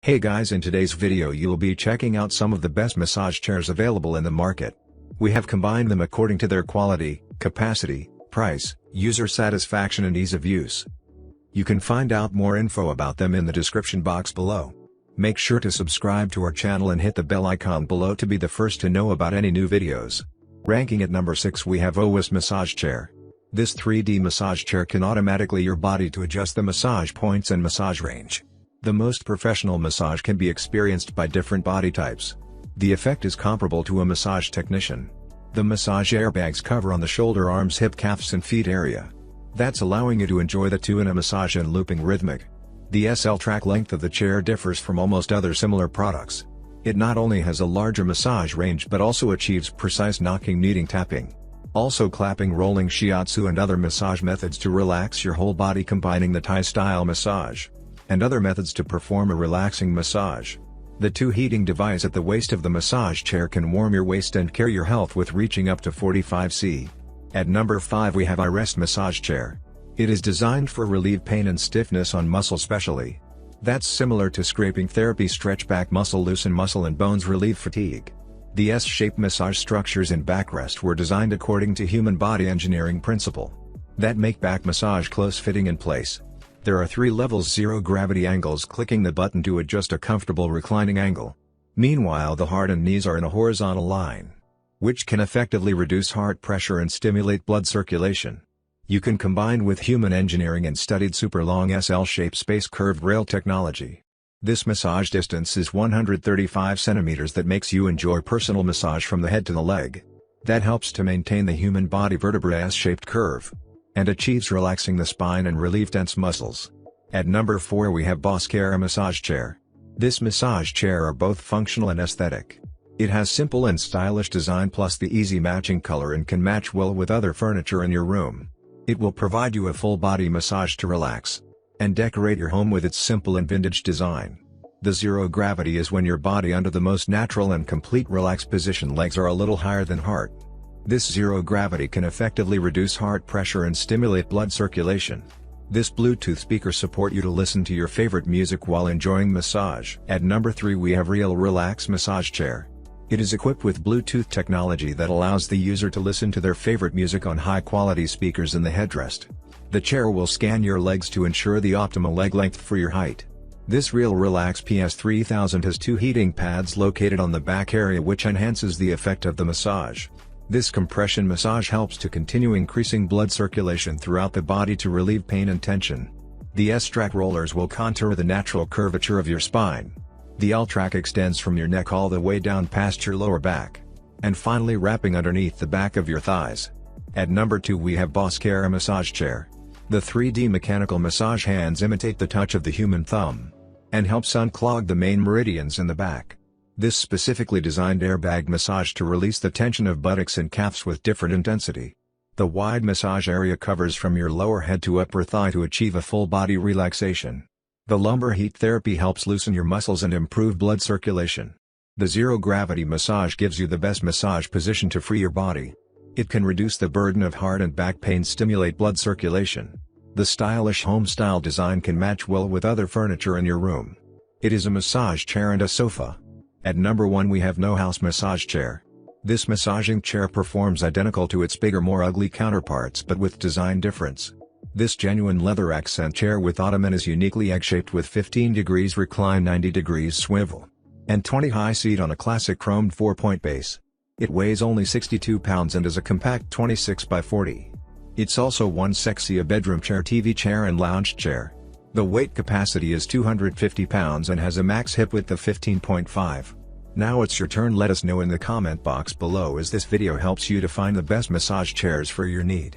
Hey guys, in today's video you will be checking out some of the best massage chairs available in the market. We have combined them according to their quality, capacity, price, user satisfaction and ease of use. You can find out more info about them in the description box below. Make sure to subscribe to our channel and hit the bell icon below to be the first to know about any new videos. Ranking at number 6 we have oawys Massage Chair. This 3D massage chair can automatically your body to adjust the massage points and massage range. The most professional massage can be experienced by different body types. The effect is comparable to a massage technician. The massage airbags cover on the shoulder, arms, hip, calves and feet area. That's allowing you to enjoy the Tuina massage and looping rhythmic. The SL track length of the chair differs from almost other similar products. It not only has a larger massage range but also achieves precise knocking, kneading, tapping. Also clapping, rolling, shiatsu and other massage methods to relax your whole body, combining the Thai style massage and other methods to perform a relaxing massage. The two heating device at the waist of the massage chair can warm your waist and care your health with reaching up to 45 C. At number 5 we have iRest Massage Chair. It is designed for relieve pain and stiffness on muscle specially. That's similar to scraping therapy, stretch back muscle, loosen muscle and bones, relieve fatigue. The S-shaped massage structures in backrest were designed according to human body engineering principle that make back massage close fitting in place. There are 3 levels, 0 gravity angles, clicking the button to adjust a comfortable reclining angle. Meanwhile the heart and knees are in a horizontal line, which can effectively reduce heart pressure and stimulate blood circulation. You can combine with human engineering and studied super long SL-shaped space curved rail technology. This massage distance is 135 centimeters that makes you enjoy personal massage from the head to the leg. That helps to maintain the human body vertebra S-shaped curve and achieves relaxing the spine and relieve tense muscles. At number 4 we have Backrest Massage Chair. This massage chair are both functional and aesthetic. It has simple and stylish design plus the easy matching color and can match well with other furniture in your room. It will provide you a full body massage to relax and decorate your home with its simple and vintage design. The zero gravity is when your body under the most natural and complete relaxed position, legs are a little higher than heart. This zero gravity can effectively reduce heart pressure and stimulate blood circulation. This Bluetooth speaker support you to listen to your favorite music while enjoying massage. At number 3 we have Real Relax Massage Chair. It is equipped with Bluetooth technology that allows the user to listen to their favorite music on high-quality speakers in the headrest. The chair will scan your legs to ensure the optimal leg length for your height. This Real Relax PS3000 has 2 heating pads located on the back area which enhances the effect of the massage. This compression massage helps to continue increasing blood circulation throughout the body to relieve pain and tension. The S-track rollers will contour the natural curvature of your spine. The L-track extends from your neck all the way down past your lower back, and finally wrapping underneath the back of your thighs. At number 2 we have Backrest Massage Chair. The 3D mechanical massage hands imitate the touch of the human thumb and helps unclog the main meridians in the back. This specifically designed airbag massage to release the tension of buttocks and calves with different intensity. The wide massage area covers from your lower head to upper thigh to achieve a full body relaxation. The lumbar heat therapy helps loosen your muscles and improve blood circulation. The zero gravity massage gives you the best massage position to free your body. It can reduce the burden of heart and back pain, stimulate blood circulation. The stylish home-style design can match well with other furniture in your room. It is a massage chair and a sofa. At number 1 we have No House Massage Chair. This massaging chair performs identical to its bigger, more ugly counterparts but with design difference. This genuine leather accent chair with ottoman is uniquely egg-shaped with 15 degrees recline, 90 degrees swivel, and 20 high seat on a classic chromed 4-point base. It weighs only 62 pounds and is a compact 26 by 40. It's also one sexy a bedroom chair, TV chair and lounge chair. The weight capacity is 250 pounds and has a max hip width of 15.5. Now it's your turn. Let us know in the comment box below as this video helps you to find the best massage chairs for your need.